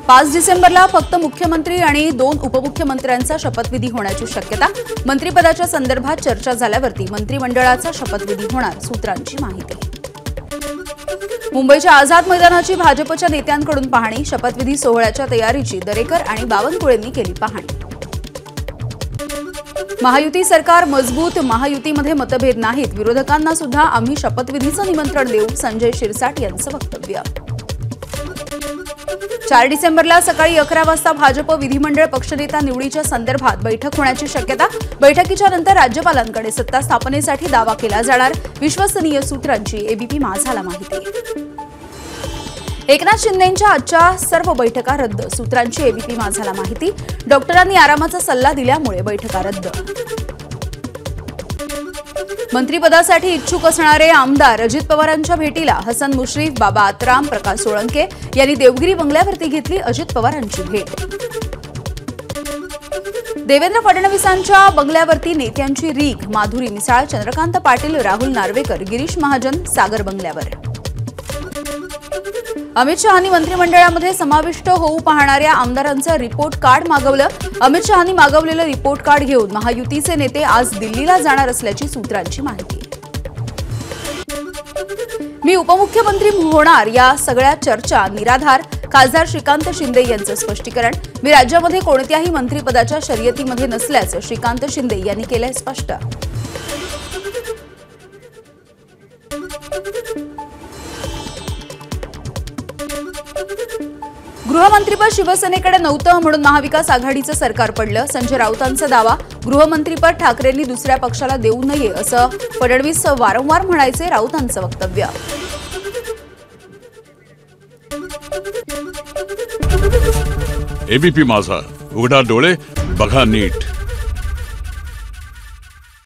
5 डिसेंबरला फक्त मुख्यमंत्री आणि 2 उपमुख्यमंत्र्यांचा शपथविधी होण्याची शक्यता। मंत्रिपदाच्या संदर्भात चर्चा झाल्यावरती मंत्रिमंडळाचा शपथविधी होणार, सूत्रांची माहिती। मुंबईच्या आझाद मैदानाची भाजपच्या नेत्यांकडून पाहणी। शपथविधी सोहळ्याच्या तयारीची दरेकर आणि बावनकुळेंनी केली पाहणी। महायुती सरकार मजबूत, महायुतीमध्ये मतभेद नाहीत, विरोधकांना सुद्धा आम्ही शपथविधीचं निमंत्रण देऊ, संजय शिरसाट यांचं वक्तव्य। 4 डिसेंबरला सकाळी 11 वाजता भाजप विधिमंडळ पक्षनेता निवडीच्या संदर्भात बैठक होण्याची शक्यता। बैठकीच्या नंतर राज्यपालांकडे सत्ता स्थापनेसाठी दावा केला जाणार, विश्वसनीय सूत्रांची एबीपी माझाला माहिती। एकनाथ शिंदेंच्या आजच्या सर्व बैठका रद्द, सूत्रांची एबीपी माझाला माहिती। डॉक्टरांनी आरामाचा सल्ला दिल्यामुळे बैठका रद्द। मंत्रिपदासाठी इच्छुक असणारे आमदार अजित पवारांच्या भेटीला हसन मुश्रीफ, बाबा आत्राम, प्रकाश सोळंके यांनी देवगिरी बंगल्यावरती घेतली अजित पवारांची भेट। देवेंद्र फडणवीसांच्या बंगल्यावरती नेत्यांची रीघ, माधुरी मिसाळ, चंद्रकांत पाटील, राहुल नार्वेकर, गिरीश महाजन सागर बंगल्यावर। अमित शहांनी मंत्रिमंडळामध्ये समाविष्ट होऊ पाहणाऱ्या आमदारांचं रिपोर्ट कार्ड मागवलं। अमित शहांनी मागवलेलं रिपोर्ट कार्ड घेऊन महायुतीचे नेते आज दिल्लीला जाणार असल्याची सूत्रांची माहिती। मी उपमुख्यमंत्री होणार या सगळ्या चर्चा निराधार, खासदार श्रीकांत शिंदे यांचं स्पष्टीकरण। मी राज्यामध्ये कोणत्याही मंत्रिपदाच्या शर्यतीमध्ये नसल्याचं श्रीकांत शिंदे यांनी केलंय स्पष्ट। गृहमंत्रीपद शिवसेनेकडे नव्हतं म्हणून महाविकास आघाडीचं सरकार पडलं, संजय राऊतांचा दावा। गृहमंत्रीपद ठाकरेंनी दुसऱ्या पक्षाला देऊ नये असं फडणवीस वारंवार म्हणायचे, राऊतांचं वक्तव्य। एबीपी माझा, उघडा डोळे बघा नीट।